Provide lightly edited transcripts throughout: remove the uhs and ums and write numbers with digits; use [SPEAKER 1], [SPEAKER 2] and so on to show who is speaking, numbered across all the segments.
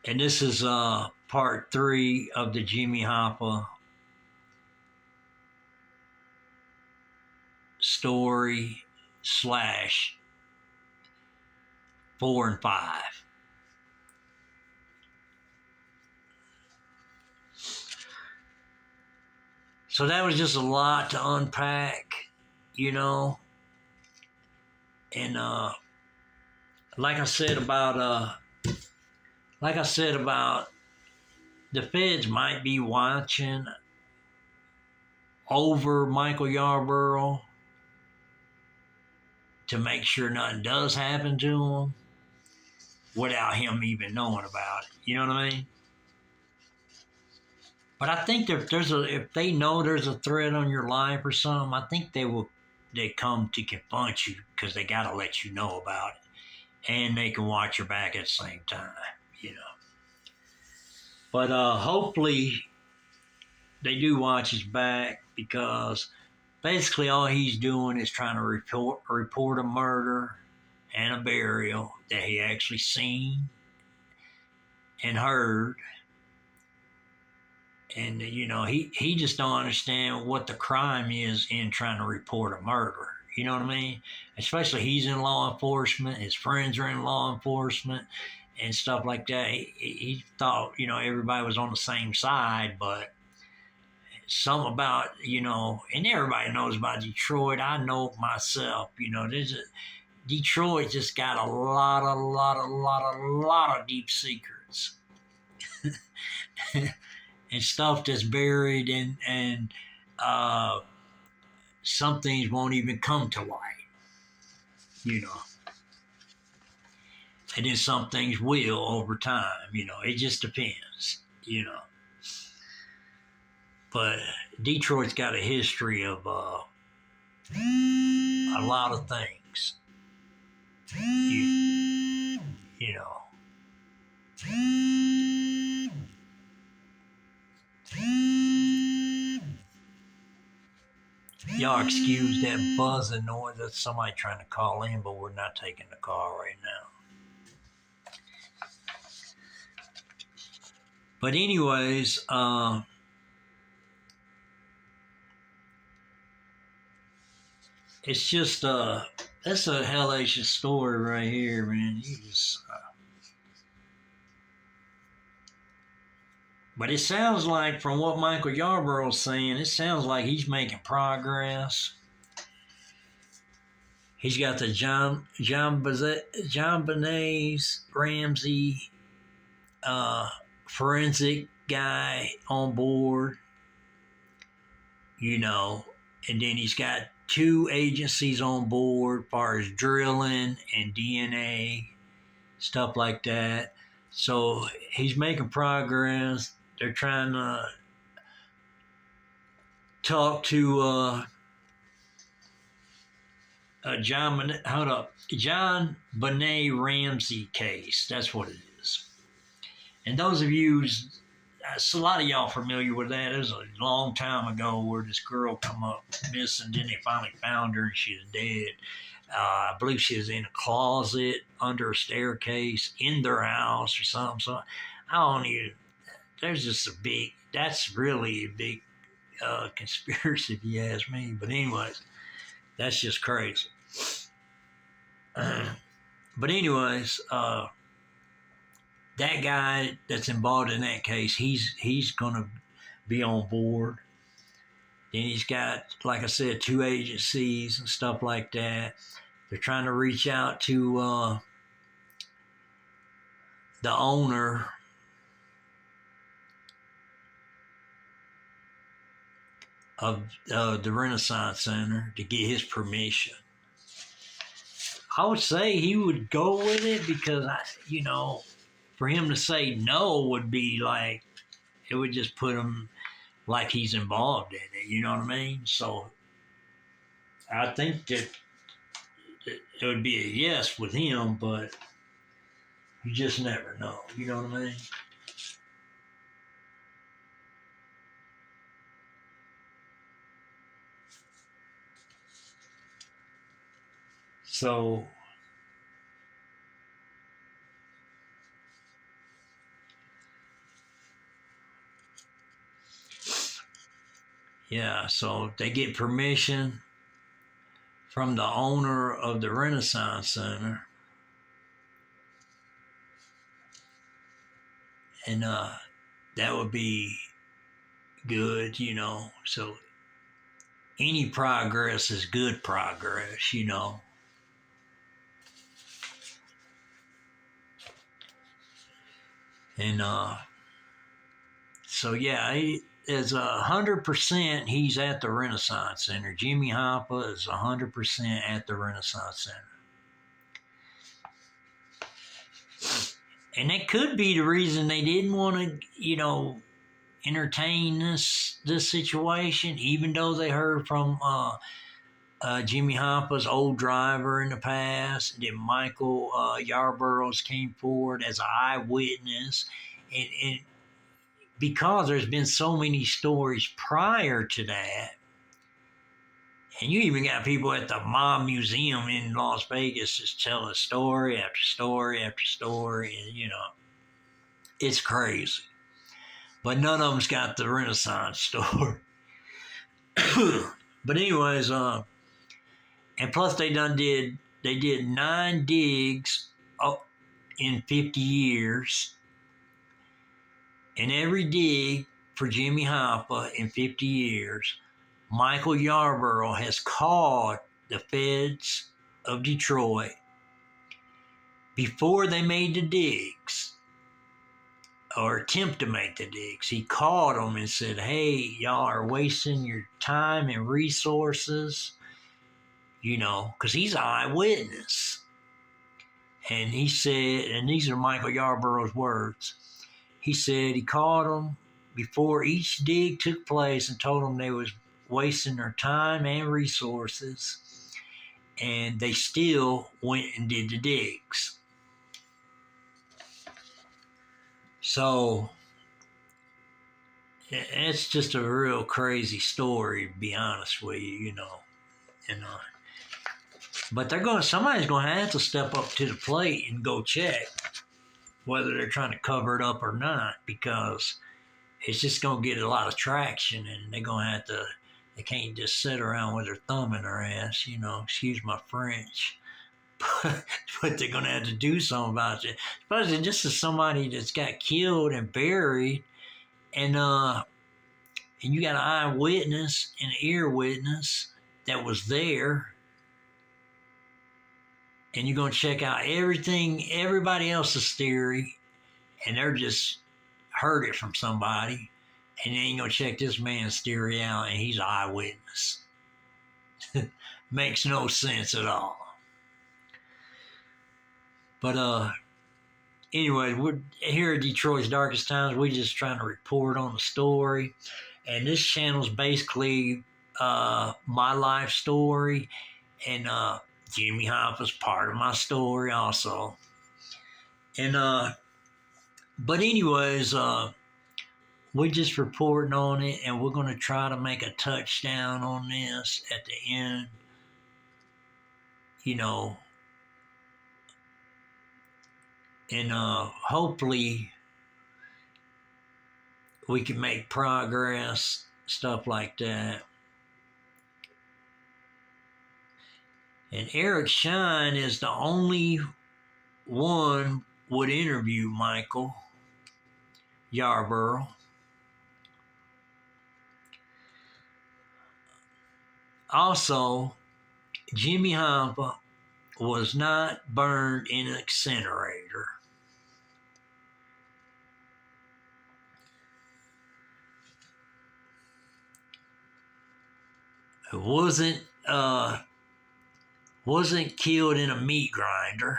[SPEAKER 1] And this is part 3 of the Jimmy Hoffa story slash 4 and 5. So that was just a lot to unpack, you know. And like I said about the feds might be watching over Michael Yarborough to make sure nothing does happen to him without him even knowing about it. You know what I mean? But I think if they know there's a threat on your life or something, I think they come to confront you because they got to let you know about it, and they can watch your back at the same time, you know. But hopefully they do watch his back, because basically all he's doing is trying to report a murder and a burial that he actually seen and heard. And you know, he just don't understand what the crime is in trying to report a murder. You know what I mean? Especially he's in law enforcement, his friends are in law enforcement and stuff like that. He thought, you know, everybody was on the same side, but something about, you know, and everybody knows about Detroit. I know myself, you know, Detroit just got a lot of deep secrets. And stuff that's buried, and some things won't even come to light, you know. And then some things will over time, you know. It just depends, you know. But Detroit's got a history of a lot of things, you know. Y'all excuse that buzzing noise. That's somebody trying to call in, but we're not taking the call right now. But anyways, it's just that's a hellacious story right here, man. But it sounds like, from what Michael Yarborough's saying, it sounds like he's making progress. He's got the John Benet Ramsey forensic guy on board, you know, and then he's got 2 agencies on board as far as drilling and DNA, stuff like that. So he's making progress. They're trying to talk to John Benet Ramsey case. That's what it is. And those of you, a lot of y'all familiar with that. It was a long time ago where this girl come up missing. Then they finally found her and she was dead. I believe she was in a closet under a staircase in their house or something. So I don't even. There's just that's really a big conspiracy if you ask me. But anyways, that's just crazy. But anyways, that guy that's involved in that case, he's gonna be on board. Then he's got, like I said, 2 agencies and stuff like that. They're trying to reach out to the owner of the Renaissance Center to get his permission. I would say he would go with it, because for him to say no would be like, it would just put him like he's involved in it. You know what I mean? So I think that it would be a yes with him, but you just never know. You know what I mean? So Yeah, so they get permission from the owner of the Renaissance Center, and that would be good, So any progress is good progress. And so yeah, is 100%. He's at the Renaissance Center. Jimmy Hoffa is 100% at the Renaissance Center. And that could be the reason they didn't want to, entertain this situation, even though they heard from Jimmy Hoffa's old driver in the past. Then Michael Yarborough's came forward as an eyewitness, and because there's been so many stories prior to that, and you even got people at the Mob Museum in Las Vegas just telling story after story after story, and it's crazy. But none of them's got the Renaissance story. But anyways, and plus they did 9 digs in 50 years, and every dig for Jimmy Hoffa in 50 years, Michael Yarborough has called the feds of Detroit before they made the digs or attempt to make the digs. He called them and said, hey, y'all are wasting your time and resources, because he's an eyewitness. And he said, and these are Michael Yarborough's words, he said he called them before each dig took place and told them they was wasting their time and resources, and they still went and did the digs. So it's just a real crazy story, to be honest with you, And but somebody's going to have to step up to the plate and go check whether they're trying to cover it up or not, because it's just going to get a lot of traction, and they're going to have to. They can't just sit around with their thumb in their ass, excuse my French. But they're going to have to do something about it. Especially just as somebody that's got killed and buried, and you got an eyewitness and an ear witness that was there, and you're going to check out everybody else's theory, and they're just heard it from somebody, and then you're going to check this man's theory out, and he's an eyewitness. Makes no sense at all. But anyway, we're here at Detroit's Darkest Times. We're just trying to report on the story, and this channel's basically my life story, and Jimmy Hoffa's part of my story also. And but anyways, we're just reporting on it, and we're going to try to make a touchdown on this at the end, and hopefully we can make progress, stuff like that. And Eric Shine is the only one would interview Michael Yarborough. Also, Jimmy Hoffa was not burned in an incinerator. It wasn't killed in a meat grinder.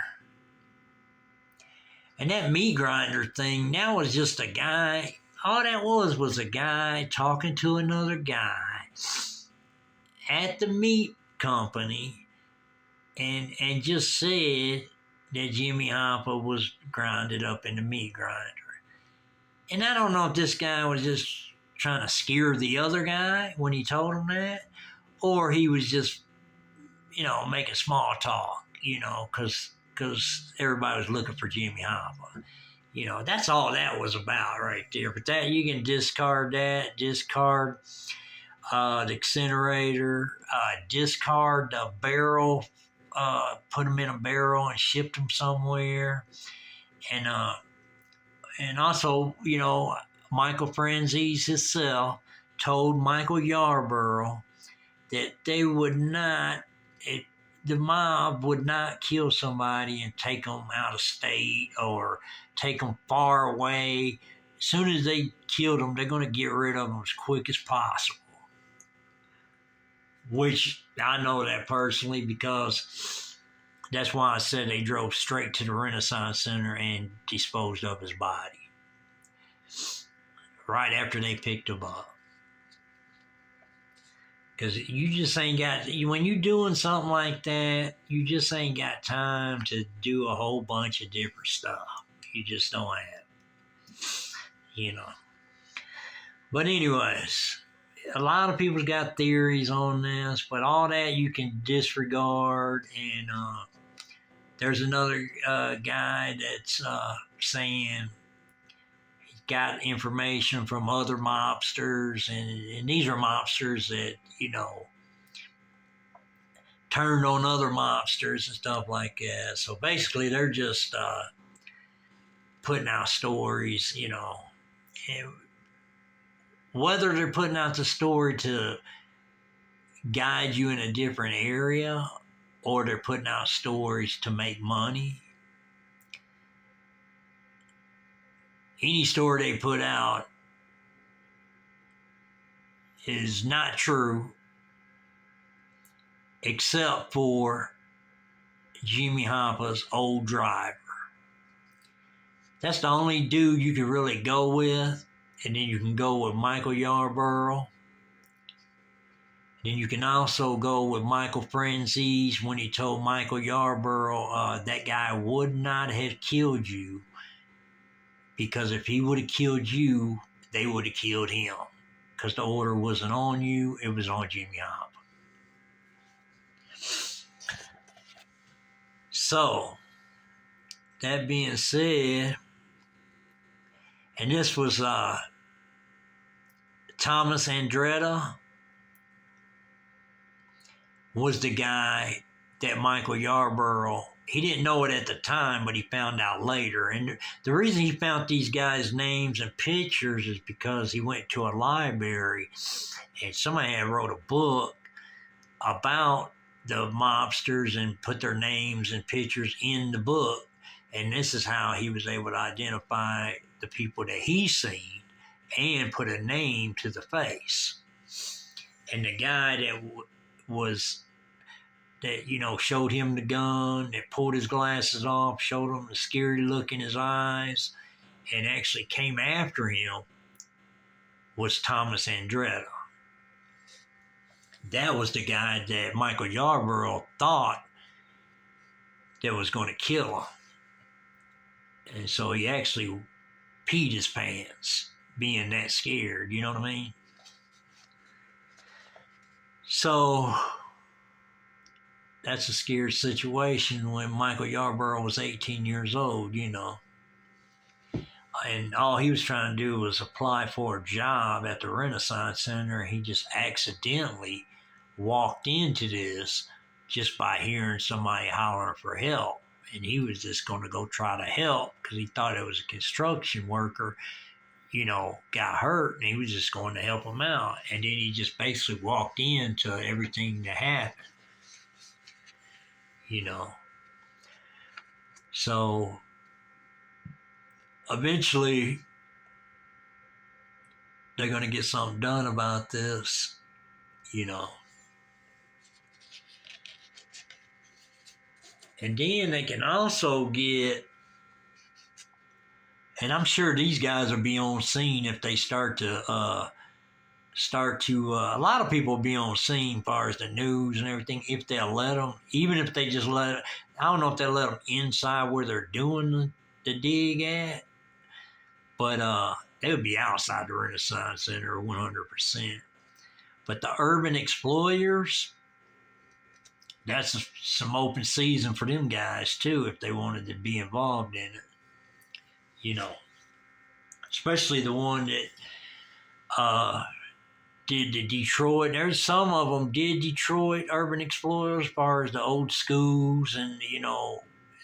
[SPEAKER 1] And that meat grinder thing, that was just a guy. All that was a guy talking to another guy at the meat company, and just said that Jimmy Hoffa was grinded up in the meat grinder. And I don't know if this guy was just trying to scare the other guy when he told him that, or he was just, making small talk, because everybody was looking for Jimmy Hoffa. That's all that was about right there. But that, you can discard that, the incinerator, discard the barrel, put them in a barrel and ship them somewhere. And also, Michael Franzese himself told Michael Yarborough that they would not, the mob would not kill somebody and take them out of state or take them far away. As soon as they killed them, they're going to get rid of them as quick as possible. Which I know that personally, because that's why I said they drove straight to the Renaissance Center and disposed of his body right after they picked him up. Because you just ain't got, when you're doing something like that, you just ain't got time to do a whole bunch of different stuff. You just don't have, But anyways, a lot of people's got theories on this, but all that you can disregard. And there's another guy that's saying he's got information from other mobsters, and these are mobsters that, turned on other mobsters and stuff like that. So basically, they're just putting out stories, and whether they're putting out the story to guide you in a different area or they're putting out stories to make money. Any story they put out is not true except for Jimmy Hompa's old driver. That's the only dude you can really go with. And then you can go with Michael Yarborough. Then you can also go with Michael Franzese when he told Michael Yarborough that guy would not have killed you, because if he would have killed you, they would have killed him, because the order wasn't on you, it was on Jimmy Hopper. So, that being said, and this was Thomas Andretta was the guy that Michael Yarborough, he didn't know it at the time, but he found out later. And the reason he found these guys' names and pictures is because he went to a library and somebody had wrote a book about the mobsters and put their names and pictures in the book. And this is how he was able to identify the people that he's seen and put a name to the face. And the guy that showed him the gun, that pulled his glasses off, showed him the scary look in his eyes, and actually came after him was Thomas Andretta. That was the guy that Michael Yarborough thought that was going to kill him. And so he actually peed his pants, being that scared, you know what I mean? So that's a scary situation when Michael Yarborough was 18 years old, And all he was trying to do was apply for a job at the Renaissance Center. He just accidentally walked into this just by hearing somebody hollering for help. And he was just going to go try to help because he thought it was a construction worker, got hurt, and he was just going to help him out. And then he just basically walked into everything that happened, So eventually they're going to get something done about this, And then they can also get, and I'm sure these guys will be on scene if they start to, a lot of people will be on scene as far as the news and everything, if they'll let them, even if they just I don't know if they'll let them inside where they're doing the dig at, but they would be outside the Renaissance Center 100%. But the urban exploiters, that's some open season for them guys too, if they wanted to be involved in it, Especially the one that did the Detroit. There's some of them did Detroit Urban Explorers as far as the old schools and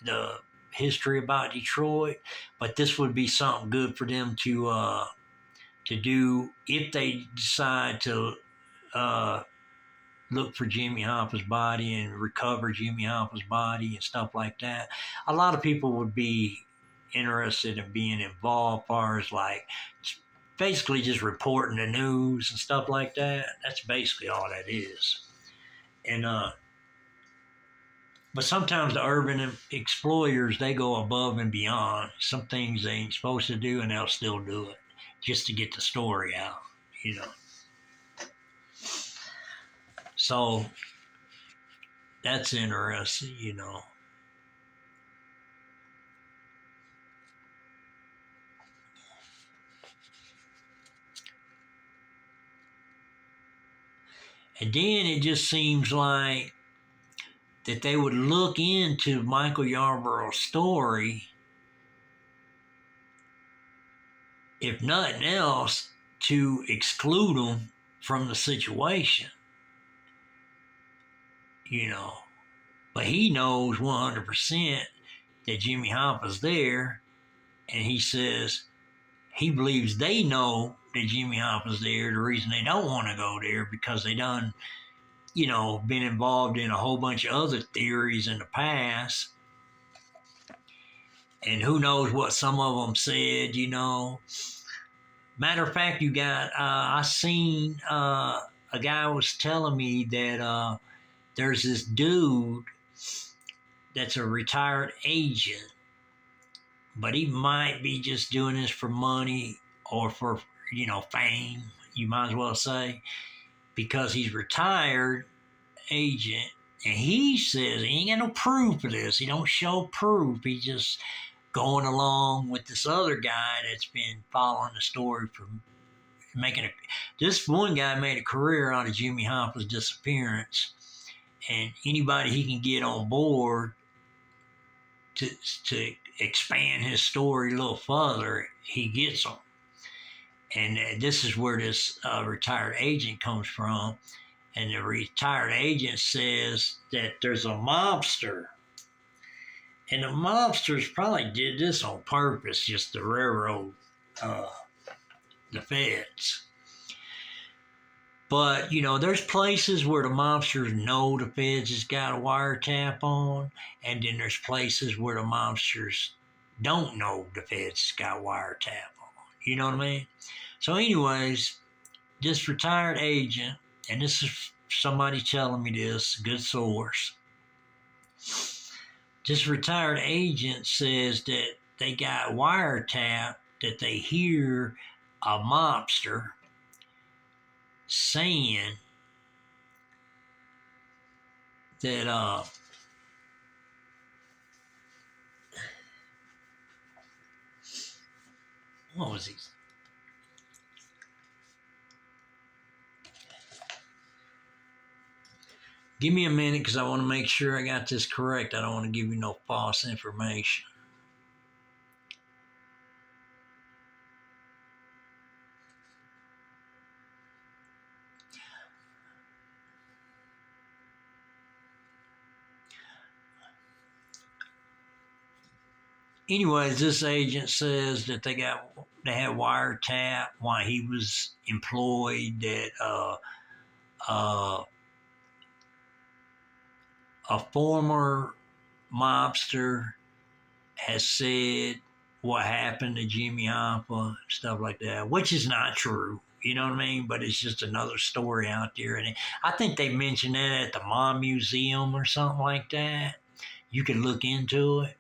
[SPEAKER 1] the history about Detroit. But this would be something good for them to do if they decide to look for Jimmy Hoffa's body and recover Jimmy Hoffa's body and stuff like that. A lot of people would be interested in being involved as far as like basically just reporting the news and stuff like that. That's basically all that is. And but sometimes the urban explorers, they go above and beyond. Some things they ain't supposed to do and they'll still do it just to get the story out. So that's interesting. And then it just seems like that they would look into Michael Yarborough's story, if nothing else, to exclude him from the situation. But he knows 100% that Jimmy Hoffa's there, and he says he believes they know that Jimmy Hoffa's there. The reason they don't want to go there because they done, been involved in a whole bunch of other theories in the past. And who knows what some of them said, Matter of fact, you got, I seen a guy was telling me that there's this dude that's a retired agent, but he might be just doing this for money or for, fame, you might as well say, because he's retired agent, and he says he ain't got no proof of this. He don't show proof. He just going along with this other guy that's been following the story from this one guy made a career out of Jimmy Hoffa's disappearance, and anybody he can get on board to expand his story a little further, he gets them. And this is where this retired agent comes from. And the retired agent says that there's a mobster. And the mobsters probably did this on purpose, just to railroad the feds. But, there's places where the mobsters know the feds has got a wiretap on, and then there's places where the mobsters don't know the feds has got a wiretap on. You know what I mean? So anyways, this retired agent, and this is somebody telling me this, a good source. This retired agent says that they got wiretap, that they hear a mobster saying that what was he? Give me a minute because I want to make sure I got this correct. I don't want to give you no false information. Anyways, this agent says that they had wiretap while he was employed, that a former mobster has said what happened to Jimmy Hoffa, stuff like that, which is not true. You know what I mean? But it's just another story out there. And I think they mentioned that at the Mob Museum or something like that. You can look into it.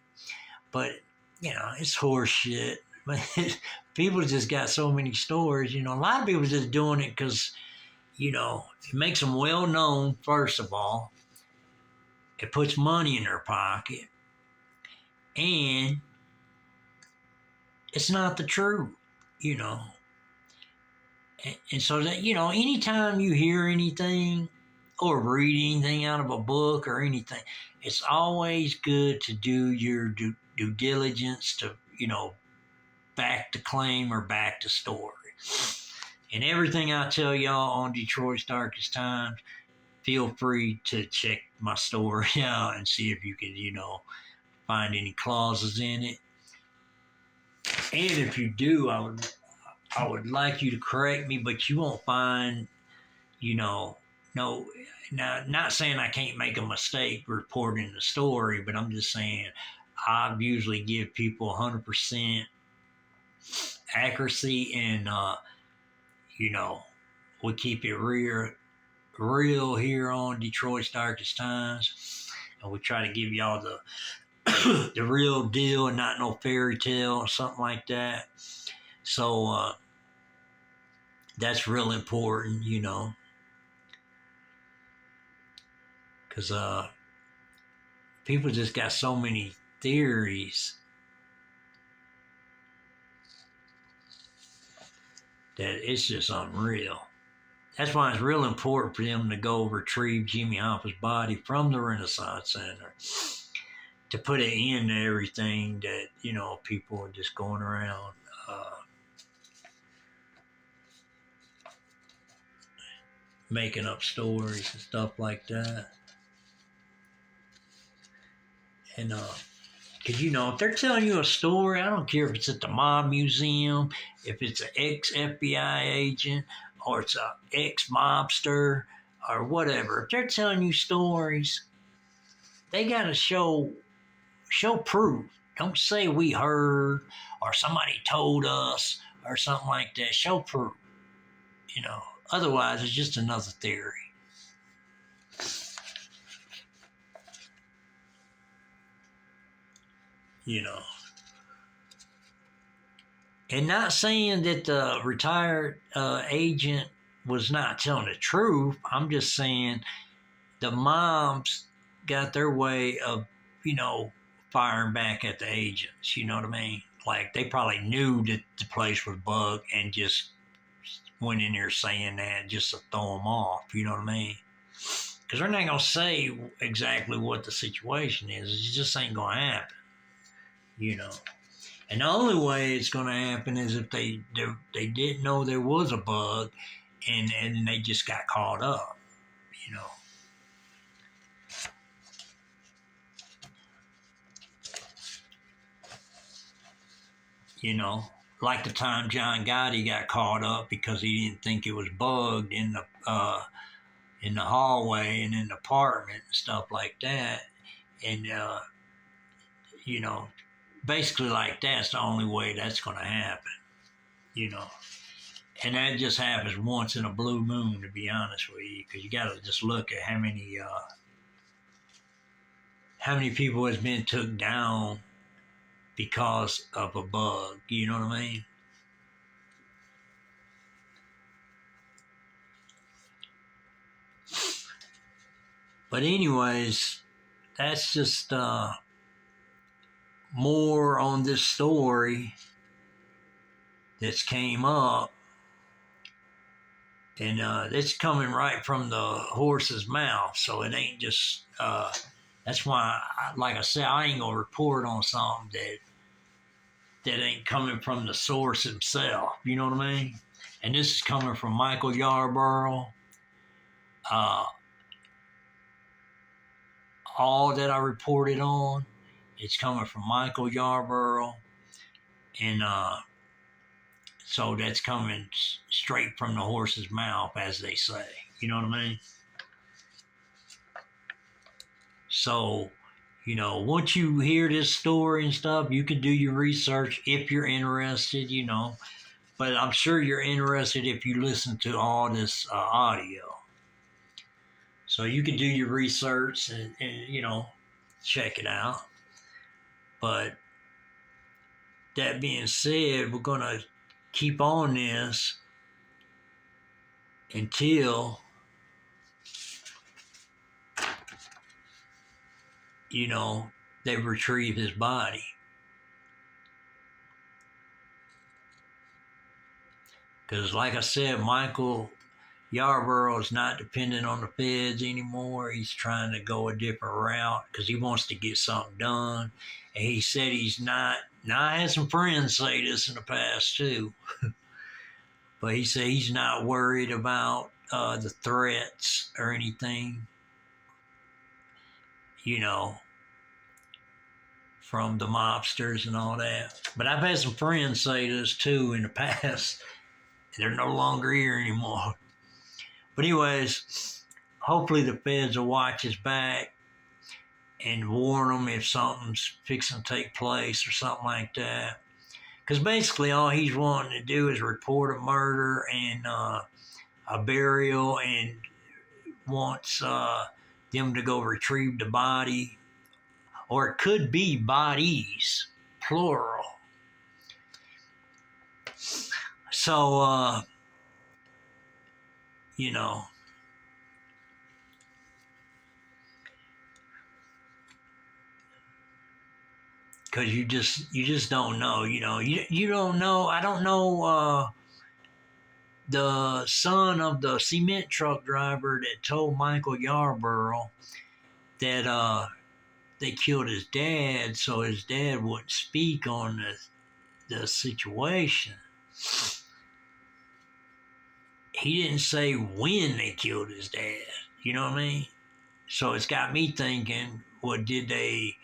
[SPEAKER 1] But, it's horse shit. People just got so many stories. A lot of people just doing it because, it makes them well known, first of all. It puts money in their pocket. And it's not the truth, And so that, anytime you hear anything or read anything out of a book or anything, it's always good to do your due diligence to, back the claim or back the story. And everything I tell y'all on Detroit's Darkest Times, feel free to check my story out and see if you can, find any clauses in it. And if you do, I would like you to correct me, but you won't find, no, now, not saying I can't make a mistake reporting the story, but I'm just saying I usually give people 100% accuracy, and we keep it real here on Detroit's Darkest Times, and we try to give y'all the the real deal and not no fairy tale or something like that. So that's real important, because people just got so many theories that it's just unreal. That's why it's real important for them to go retrieve Jimmy Hoffa's body from the Renaissance Center, to put an end to everything that, people are just going around making up stories and stuff like that. And because, if they're telling you a story, I don't care if it's at the Mob Museum, if it's an ex-FBI agent, or it's an ex-mobster, or whatever. If they're telling you stories, they got to show proof. Don't say we heard, or somebody told us, or something like that. Show proof. Otherwise, it's just another theory. And not saying that the retired agent was not telling the truth. I'm just saying the moms got their way of, firing back at the agents. You know what I mean? Like, they probably knew that the place was bugged and just went in there saying that just to throw them off. You know what I mean? Because they're not going to say exactly what the situation is. It just ain't going to happen. And the only way it's going to happen is if they didn't know there was a bug, and they just got caught up. Like the time John Gotti got caught up because he didn't think it was bugged in the hallway and in the apartment and stuff like that, and basically like that's the only way that's going to happen, and that just happens once in a blue moon, to be honest with you, because you got to just look at how many people has been took down because of a bug. You know what I mean? But anyways, that's just more on this story that's came up, and it's coming right from the horse's mouth, so it ain't just that's why, like I said, I ain't gonna report on something that ain't coming from the source himself. You know what I mean? And this is coming from Michael Yarborough. All that I reported on, it's coming from Michael Yarborough, and so that's coming straight from the horse's mouth, as they say. You know what I mean? So, once you hear this story and stuff, you can do your research if you're interested, But I'm sure you're interested if you listen to all this audio. So you can do your research and check it out. But that being said, we're going to keep on this until, they retrieve his body. Because like I said, Michael Yarborough is not dependent on the feds anymore. He's trying to go a different route because he wants to get something done. And he said he's not. Now, I had some friends say this in the past too. But he said he's not worried about the threats or anything, you know, from the mobsters and all that. But I've had some friends say this too in the past. They're no longer here anymore. But anyways, hopefully the feds will watch his back and warn him if something's fixing to take place or something like that. Because basically all he's wanting to do is report a murder and a burial, and wants them to go retrieve the body. Or it could be bodies, plural. So, you know, because you just don't know. You don't know. I don't know. The son of the cement truck driver that told Michael Yarborough that they killed his dad, so his dad wouldn't speak on the situation. He didn't say when they killed his dad. You know what I mean? So it's got me thinking, well, did they,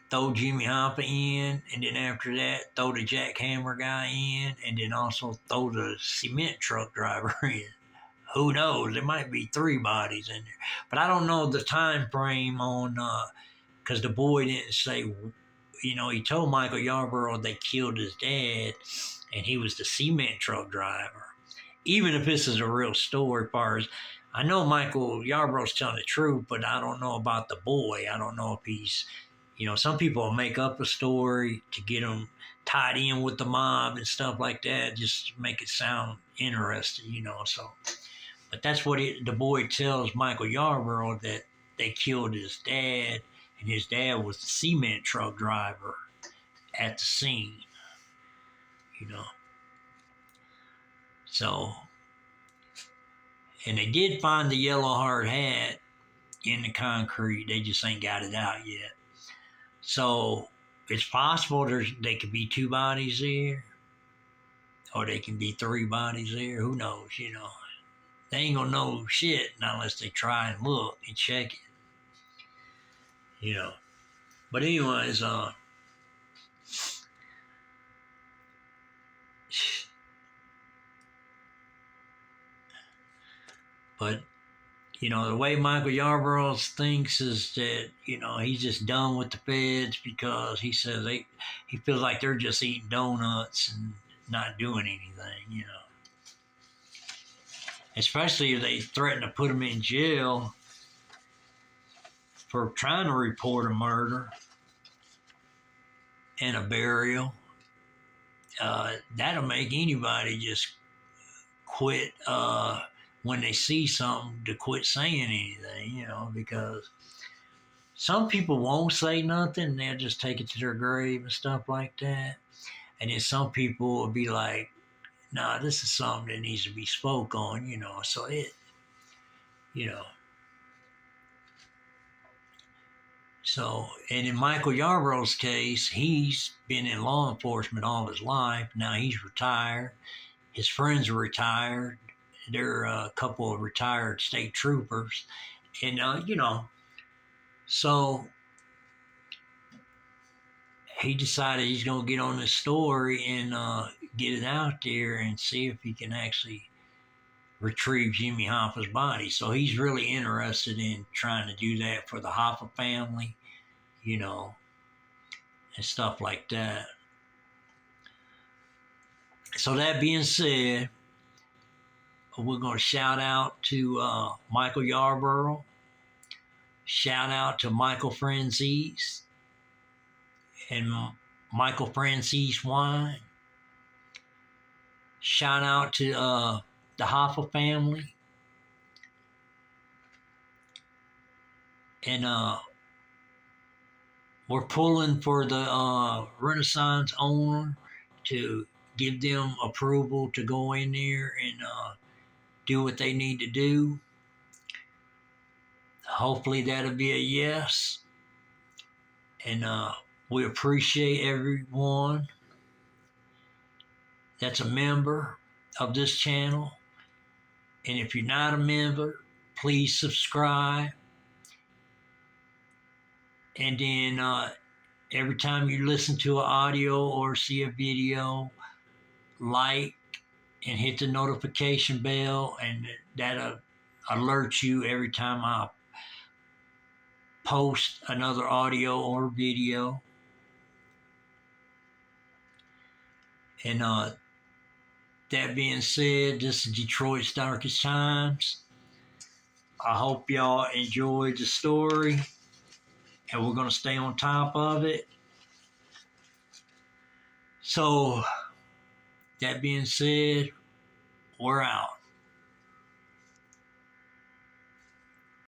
[SPEAKER 1] throw Jimmy Hoffa in, and then after that, throw the jackhammer guy in, and then also throw the cement truck driver in? Who knows? There might be 3 bodies in there. But I don't know the time frame on, because the boy didn't say, he told Michael Yarborough they killed his dad, and he was the cement truck driver. Even if this is a real story, far as I know, Michael Yarborough's telling the truth, but I don't know about the boy. I don't know if he's, some people will make up a story to get him tied in with the mob and stuff like that, just to make it sound interesting, so. But that's what the boy tells Michael Yarborough, that they killed his dad, and his dad was the cement truck driver at the scene, So, and they did find the yellow hard hat in the concrete. They just ain't got it out yet. So it's possible they could be 2 bodies there, or they can be 3 bodies there. Who knows? They ain't gonna know shit unless they try and look and check it. But anyways, but the way Michael Yarborough thinks is that, he's just done with the feds, because he says he feels like they're just eating donuts and not doing anything, Especially if they threaten to put him in jail for trying to report a murder and a burial. That'll make anybody just quit when they see something, to quit saying anything, because some people won't say nothing. They'll just take it to their grave and stuff like that. And then some people will be like, nah, this is something that needs to be spoke on, so So, and in Michael Yarborough's case, he's been in law enforcement all his life. Now he's retired. His friends are retired. They're a couple of retired state troopers. And, so he decided he's going to get on this story and get it out there and see if he can actually retrieve Jimmy Hoffa's body. So he's really interested in trying to do that for the Hoffa family, and stuff like that. So that being said, we're going to shout out to Michael Yarborough. Shout out to Michael Franzese and Michael Franzese Wine. Shout out to the Hoffa family. And we're pulling for the Renaissance owner to give them approval to go in there and do what they need to do. Hopefully that'll be a yes. And we appreciate everyone. that's a member of this channel. And if you're not a member, please subscribe. And then every time you listen to an audio or see a video, like and hit the notification bell, and that'll alert you every time I post another audio or video. And that being said, this is Detroit's Darkest Times. I hope y'all enjoyed the story, and we're going to stay on top of it. So, that being said, we're out.